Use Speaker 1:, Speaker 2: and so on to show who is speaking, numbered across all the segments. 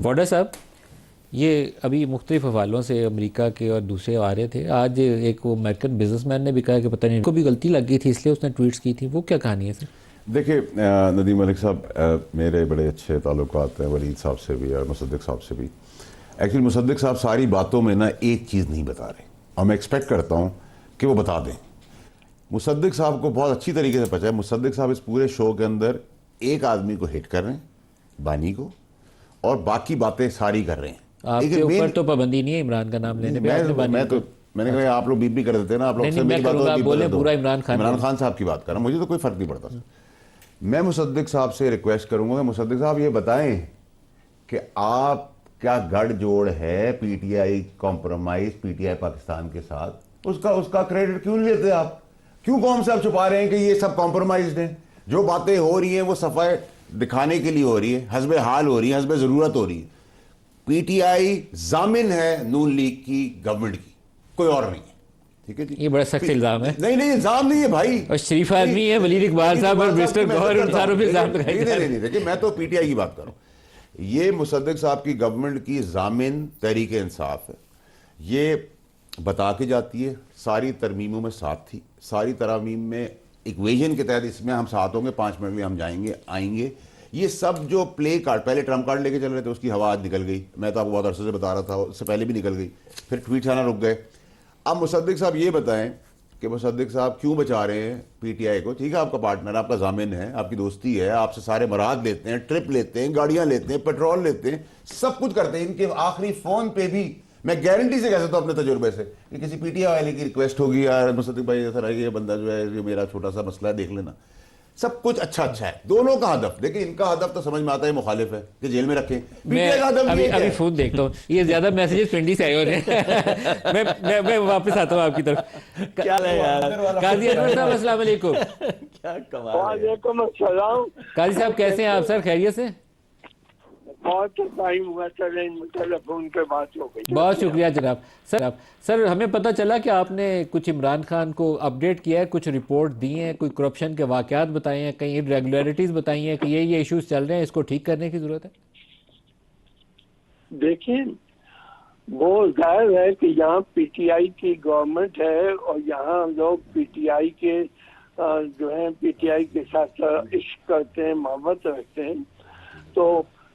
Speaker 1: वाडा साहब, ये अभी मुख्तलिफ हवालों से अमेरिका के और दूसरे आ रहे थे। आज एक वो अमेरिकन बिजनेसमैन ने भी कहा कि पता नहीं इनको भी गलती लग गई थी इसलिए उसने ट्वीट्स की थी। वो क्या कहानी है सर?
Speaker 2: देखिए नदीम मलिक साहब, मेरे बड़े अच्छे ताल्लुकात हैं वलीद साहब से भी और मुसद्दिक साहब से भी। एक्चुअली मुसद्दिक साहब सारी बातों में ना एक चीज़ नहीं बता रहे, और मैं एक्सपेक्ट करता हूँ कि वो बता दें। मुसद्दिक साहब को बहुत अच्छी तरीके से पता है। मुसद्दिक साहब इस पूरे शो के अंदर एक आदमी को हिट कर रहे हैं, बानी को, और बाकी बातें सारी कर रहे हैं।
Speaker 1: आपके ऊपर तो पाबंदी नहीं है इमरान का नाम लेने पे, आपने बानी को
Speaker 2: मैंने
Speaker 1: अच्छा।
Speaker 2: कहा आप लोग बीप भी कर देते हैं ना, आप लोग
Speaker 1: नहीं
Speaker 2: से
Speaker 1: नहीं, मैं
Speaker 2: मेरी बात
Speaker 1: करूँगा,
Speaker 2: और
Speaker 1: आप
Speaker 2: बीप
Speaker 1: बोले
Speaker 2: बदल दो।
Speaker 1: पूरा इमरान खान
Speaker 2: इमरान खान साहब की बात कर रहा हूँ, मुझे तो कोई फर्क नहीं पड़ता। मैं मुसद्दिक साहब से रिक्वेस्ट करूंगा कि मुसद्दिक साहब ये बताएं कि आप क्या गठजोड़ है पीटीआई कॉम्प्रोमाइज पीटीआई पाकिस्तान के साथ, उसका उसका क्रेडिट क्यों नहीं लेते आप? क्यों कौम से आप छुपा रहे हैं कि ये सब कॉम्प्रोमाइज हैं? जो बातें हो रही हैं वो सफाई दिखाने के लिए हो रही है, हस्बे हाल हो रही है, हस्बे जरूरत हो रही है। पीटीआई जामिन है नून लीग की गवर्नमेंट की, कोई और नहीं है। ठीक है जी,
Speaker 1: ये बड़ा सख्त इल्जाम है।
Speaker 2: नहीं नहीं इल्जाम नहीं है भाई,
Speaker 1: और शरीफ आदमी है वलीद इकबाल साहब और मिस्टर गौहर, उन सारों पे इल्जाम लगाए जा रहे हैं।
Speaker 2: नहीं, देखिए मैं तो पीटीआई की बात कर रहा हूं। ये मुसद्दिक साहब की गवर्नमेंट की जामिन तहरीक इंसाफ है, ये बता के जाती है सारी तरमीमों में साथ थी, सारी तरमीम में इक्वेशन के तहत इसमें हम साथ होंगे, 5 मिनट में हम जाएंगे आएंगे। ये सब जो प्ले कार्ड, पहले ट्रम्प कार्ड लेके चल रहे थे, उसकी हवा आज निकल गई। मैं तो आपको बहुत अरसे से बता रहा था, उससे पहले भी निकल गई, फिर ट्वीट आना रुक गए। अब मुसद्दिक साहब ये बताएं कि मुसद्दिक साहब क्यों बचा रहे हैं पीटीआई को? ठीक है, आपका पार्टनर, आपका जामिन है, आपकी दोस्ती है, आपसे सारे मराद लेते हैं, ट्रिप लेते हैं, गाड़ियां लेते हैं, पेट्रोल लेते हैं, सब कुछ करते हैं। इनके आखिरी फोन पे भी मैं गारंटी से कह सकता हूं अपने तजुर्बे से कि किसी पीटीआई वाले की रिक्वेस्ट होगी, यार मुसद्दिक भाई ऐसा रह, ये बंदा जो है, जो मेरा छोटा सा मसला है देख लेना। सब कुछ अच्छा अच्छा है, दोनों का हदफ। देखिए इनका हदफ तो समझ में आता है, मुखालिफ है कि जेल में रखें।
Speaker 1: मैं अभी फोन देखता हूँ, ये ज्यादा मैसेजेस पिंडी से आए हो रहे हैं। मैं वापस आता हूँ आपकी तरफ।
Speaker 3: क्या है यार,
Speaker 1: काजी अनवर साहब अस्सलाम वालेकुम।
Speaker 3: क्या कमाल है।
Speaker 4: वालेकुम अस्सलाम।
Speaker 1: काजी साहब कैसे हैं आप सर? खैरियत से?
Speaker 4: बहुत टाइम हुआ सर, टेलीफोन पे बात हो गई।
Speaker 1: बहुत शुक्रिया जनाब। सर हमें पता चला कि आपने कुछ इमरान खान को अपडेट किया है, कुछ रिपोर्ट दी हैं, कोई करप्शन के वाकयात बताए हैं, कई इरेगुलरिटीज बताई हैं कि ये इश्यूज चल रहे हैं, इसको ठीक करने की जरूरत है।
Speaker 4: देखिए, वो जाहिर है कि यहाँ पीटीआई की गवर्नमेंट है और यहाँ लोग पीटीआई के जो है पीटीआई के साथ इश्क करते हैं, मोहब्बत रखते हैं। तो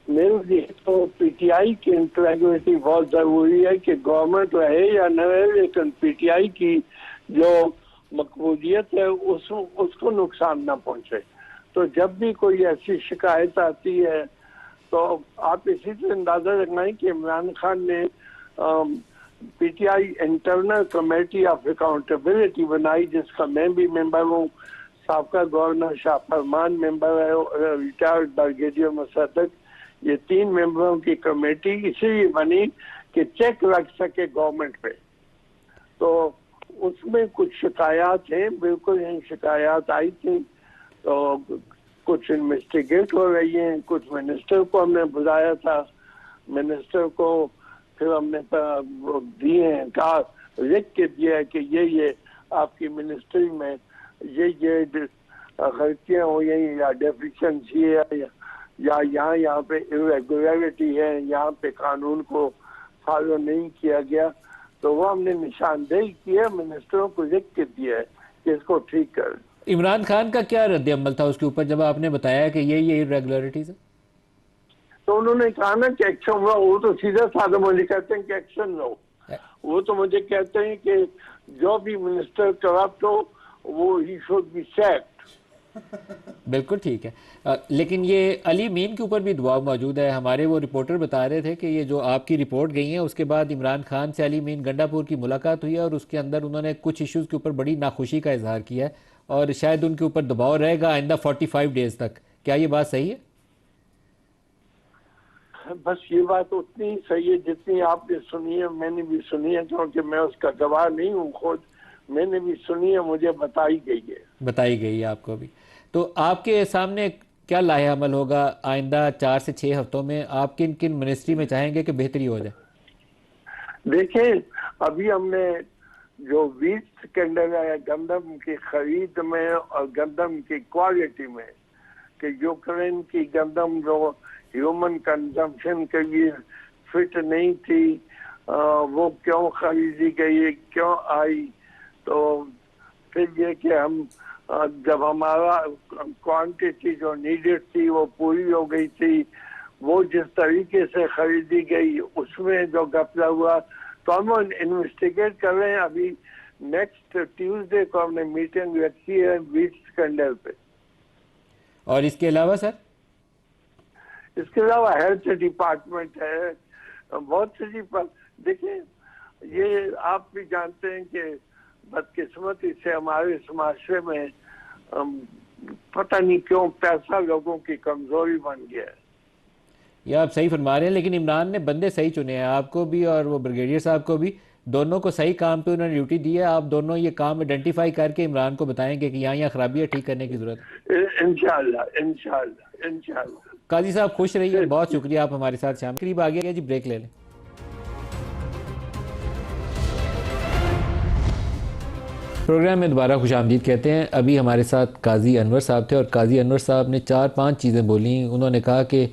Speaker 4: मेरे लिए तो पीटीआई की इंटेग्रिटी बहुत जरूरी है कि गवर्नमेंट रहे या न रहे, लेकिन पीटीआई की जो मकबूलियत है उसको नुकसान ना पहुंचे। तो जब भी कोई ऐसी शिकायत आती है तो आप इसी से अंदाजा लगाएं कि इमरान खान ने PTI internal committee of accountability बनाई, जिसका मैं भी मेंबर हूँ, साबका गवर्नर शाह फरमान मेंबर है, रिटायर्ड ब्रिगेडियर मुसद्दिक। ये 3 मेंबरों की कमेटी इसलिए बनी कि चेक लग सके गवर्नमेंट पे। तो उसमें कुछ शिकायत हैं, बिल्कुल इन शिकायत आई थी, तो कुछ इन्वेस्टिगेट हो रही हैं। कुछ मिनिस्टर को हमने बुलाया था, मिनिस्टर को फिर हमने दिए हैं, कहा लिख के दिया है कि ये आपकी मिनिस्ट्री में ये गलतियाँ हुई हैं या डेफिशिएंसी है या यहाँ पे इरेगुलरिटी है, यहाँ पे कानून को फॉलो नहीं किया गया। तो वो हमने निशानदेही किया, मिनिस्टरों को लिख के दिया है कि इसको ठीक कर।
Speaker 1: इमरान खान का क्या रद्द अमल था उसके ऊपर जब आपने बताया कि ये इरेगुलरिटीज है?
Speaker 4: तो उन्होंने कहा ना कि एक्शन हुआ। वो तो सीधा साधा मुझे कहते हैं कि एक्शन लो। वो तो मुझे कहते हैं कि जो भी मिनिस्टर करप्ट हो वो ही शुड बी सैक्ड।
Speaker 1: बिल्कुल ठीक है, लेकिन ये अली मीम के ऊपर भी दबाव मौजूद है। हमारे वो रिपोर्टर बता रहे थे कि ये जो आपकी रिपोर्ट गई है उसके बाद इमरान खान से अली मीम गंडापुर की मुलाकात हुई है और उसके अंदर उन्होंने कुछ इश्यूज़ के ऊपर बड़ी नाखुशी का इजहार किया है और शायद उनके ऊपर दबाव रहेगा आइंदा 45 डेज तक। क्या ये बात सही है?
Speaker 4: बस ये बात उतनी सही है जितनी आपने सुनी है, मैंने भी सुनी है, क्योंकि मैं उसका गवाह नहीं हूँ खुद। मैंने भी सुनी है, मुझे बताई गई है।
Speaker 1: बताई गई है आपको भी। तो आपके सामने क्या लाहे अमल होगा आइंदा 4 से 6 हफ्तों में? आप किन किन मिनिस्ट्री में चाहेंगे कि बेहतरी हो जाए?
Speaker 4: देखें, अभी हमने जो वीट स्कैंडल है गंदम की खरीद में और गंदम की क्वालिटी में, कि यूक्रेन की गंदम जो ह्यूमन कंजम्पशन के लिए फिट नहीं थी, वो क्यों खरीदी गई, क्यों आई। तो फिर ये कि हम जब हमारा क्वांटिटी जो नीडेड थी वो पूरी हो गई थी, वो जिस तरीके से खरीदी गई उसमें जो घपला हुआ, तो हम इन्वेस्टिगेट कर रहे हैं। अभी नेक्स्ट ट्यूसडे को हमने मीटिंग रखी है वीट स्कैंडल पे।
Speaker 1: और इसके अलावा सर?
Speaker 4: इसके अलावा हेल्थ डिपार्टमेंट है, बहुत से देखिए, ये आप भी जानते हैं कि बदकिस्मती से हमारे समाज में पता नहीं क्यों पैसा लोगों की कमजोरी बन गया है।
Speaker 1: ये आप सही फरमा रहे हैं, लेकिन इमरान ने बंदे सही चुने हैं, आपको भी और वो ब्रिगेडियर साहब को भी, दोनों को सही काम पे उन्होंने ड्यूटी दी है। आप दोनों ये काम आइडेंटिफाई करके इमरान को बताएंगे कि यहाँ खराबी है, ठीक करने की जरूरत है।
Speaker 4: इंशाल्लाह इंशाल्लाह इंशाल्लाह।
Speaker 1: काजी साहब खुश रहिए, बहुत शुक्रिया आप हमारे साथ शाम करीब आ गया जी, ब्रेक ले लें। प्रोग्राम में दोबारा खुशामदीद कहते हैं। अभी हमारे साथ काजी अनवर साहब थे और काजी अनवर साहब ने 4-5 चीज़ें बोली। उन्होंने कहा कि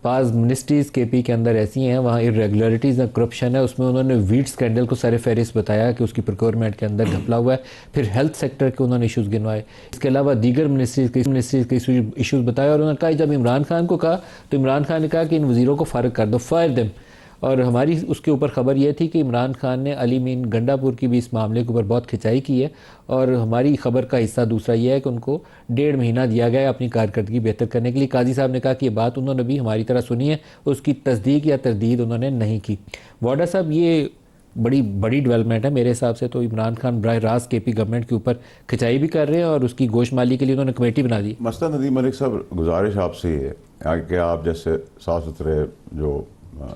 Speaker 1: पास मिनिस्ट्रीज़ KP के अंदर ऐसी हैं, वहाँ इरेगुलरिटीज़ और करप्शन है। उसमें उन्होंने वीट स्कैंडल को सर फहरिस्त बताया कि उसकी प्रोक्योरमेंट के अंदर घपला हुआ है। फिर हेल्थ सेक्टर के उन्होंने इशूज़ गिनवाए। इसके अलावा दीगर मिनिस्ट्रीज़ के इशूज़ बताए। और उन्होंने कहा जब इमरान खान को कहा तो इमरान खान ने कहा कि इन वज़ीरों को फ़ारिग कर दो, फायर देम। और हमारी उसके ऊपर ख़बर यह थी कि इमरान खान ने अली मीन गंडापुर की भी इस मामले के ऊपर बहुत खिंचाई की है। और हमारी ख़बर का हिस्सा दूसरा यह है कि उनको 1.5 महीना दिया गया है अपनी कारकर्दगी बेहतर करने के लिए। काजी साहब ने कहा कि ये बात उन्होंने भी हमारी तरह सुनी है, उसकी तस्दीक या तरदीद उन्होंने नहीं की। वाडा साहब, ये बड़ी डेवलपमेंट है मेरे हिसाब से। तो इमरान खान बराह रास्त KP गवर्नमेंट के ऊपर खिंचाई भी कर रहे हैं और उसकी गोशमाली के लिए उन्होंने कमेटी बना दी।
Speaker 2: मसला नदीम मलिक साहब, गुजारिश आपसे ये है कि आप जैसे साफ सुथरे जो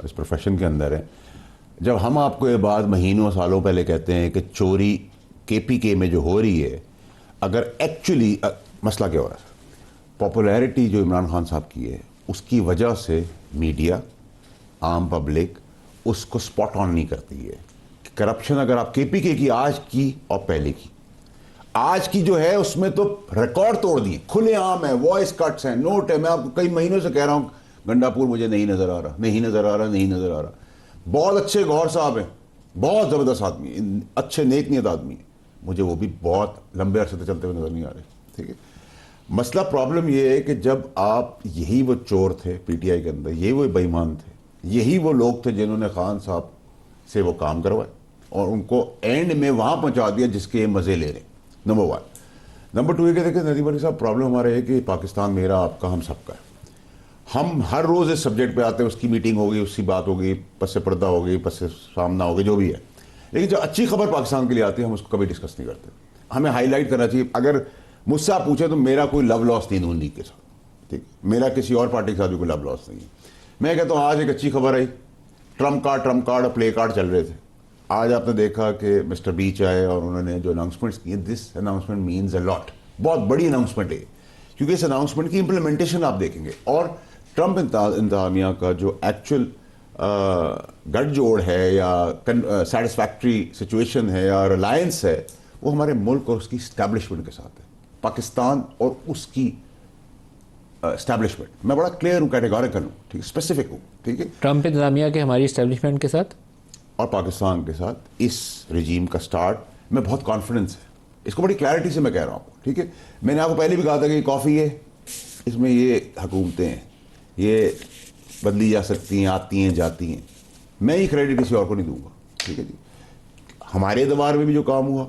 Speaker 2: इस प्रोफेशन के अंदर हैं, जब हम आपको ये बात महीनों सालों पहले कहते हैं कि चोरी KPK में जो हो रही है, अगर एक्चुअली मसला क्या हो रहा है, पॉपुलैरिटी जो इमरान खान साहब की है उसकी वजह से मीडिया, आम पब्लिक उसको स्पॉट ऑन नहीं करती है। करप्शन अगर आप KPK की आज की और पहले की, आज की जो है उसमें तो रिकॉर्ड तोड़ दिए, खुलेआम है, वॉइस कट्स हैं, नोट है। मैं आपको कई महीनों से कह रहा हूँ गंडापुर मुझे नहीं नजर आ रहा, नहीं नजर आ रहा, नहीं नजर आ रहा। बहुत अच्छे गौर साहब हैं, बहुत ज़बरदस्त आदमी, अच्छे नेक नियत आदमी है, मुझे वो भी बहुत लंबे अरसे तक चलते हुए नजर नहीं आ रहे। ठीक है, मसला प्रॉब्लम ये है कि जब आप, यही वो चोर थे PTI के अंदर, यही वो बेईमान थे, यही वो लोग थे जिन्होंने खान साहब से वो काम करवाए और उनको एंड में वहाँ पहुँचा दिया जिसके मज़े ले रहे। नंबर 1। नंबर 2 ये कि देखिए नदीम अली साहब, प्रॉब्लम हमारा है कि पाकिस्तान मेरा, आपका, हम सबका है। हम हर रोज़ इस सब्जेक्ट पे आते हैं, उसकी मीटिंग होगी, उसकी बात होगी, पस से पर्दा होगी, पस से सामना होगी, जो भी है। लेकिन जब अच्छी खबर पाकिस्तान के लिए आती है हम उसको कभी डिस्कस नहीं करते। हमें हाईलाइट करना चाहिए। अगर मुझसे आप पूछें तो मेरा कोई लव लॉस नहीं नून लीग के साथ, ठीक, मेरा किसी और पार्टी के साथ भी कोई लव लॉस नहीं है। मैं कहता हूँ आज एक अच्छी खबर आई, ट्रम्प कार्ड और प्ले कार्ड चल रहे थे। आज आपने देखा कि मिस्टर बीच आए और उन्होंने जो अनाउंसमेंट्स किए, this announcement means a lot, बहुत बड़ी अनाउंसमेंट है, क्योंकि इस अनाउंसमेंट की इंप्लीमेंटेशन आप देखेंगे और ट्रम्प इंतजामिया का जो एक्चुअल गठजोड़ है या सेटिस्फैक्ट्री सिचुएशन है या रिलायंस है, वो हमारे मुल्क और उसकी इस्टेब्लिशमेंट के साथ है, पाकिस्तान और उसकी इस्टेब्लिशमेंट। मैं बड़ा क्लियर हूँ, कैटेगोरिकल हूँ, ठीक, स्पेसिफिक हूँ। ठीक है,
Speaker 1: ट्रम्प इंतजामिया के हमारी इस्टेब्लिशमेंट के साथ
Speaker 2: और पाकिस्तान के साथ इस रजीम का स्टार्ट में बहुत कॉन्फिडेंस है। इसको बड़ी क्लैरिटी से मैं कह रहा हूँ। ठीक है, मैंने आपको पहले भी कहा था कि कॉफ़ी है, इसमें ये हुकूमतें हैं, ये बदली जा सकती हैं, आती हैं, जाती हैं। मैं ये क्रेडिट किसी और को नहीं दूंगा। ठीक है जी, हमारे दरबार में भी जो काम हुआ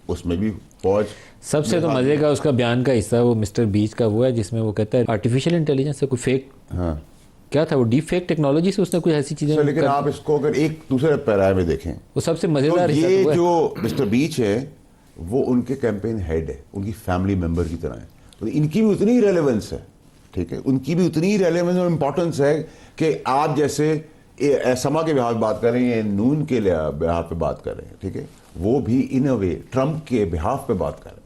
Speaker 2: उसमें भी फौज
Speaker 1: सबसे तो मजे का उसका बयान का हिस्सा वो मिस्टर बीच का वो है जिसमें वो कहता है आर्टिफिशियल इंटेलिजेंस से कोई फेक,
Speaker 2: हाँ
Speaker 1: क्या था वो, डीप फेक टेक्नोलॉजी से उसने कुछ ऐसी चीजें।
Speaker 2: लेकिन आप इसको अगर एक दूसरे पैराए में देखें,
Speaker 1: वो सबसे मजेदार
Speaker 2: तो
Speaker 1: हिस्सा
Speaker 2: ये
Speaker 1: तो वो है।
Speaker 2: जो मिस्टर बीच है वो उनके कैंपेन हेड है, उनकी फैमिली मेंबर की तरह है, तो इनकी भी उतनी ही रेलेवेंस है। ठीक है, उनकी भी उतनी ही रेलेवेंस और इम्पोर्टेंस है कि आप जैसे समा के बिहाफ पे बात कर रहे हैं, नून के बिहाफ पे बात कर रहे हैं। ठीक है, वो भी इन अ वे ट्रम्प के बिहाफ पे बात कर रहे हैं।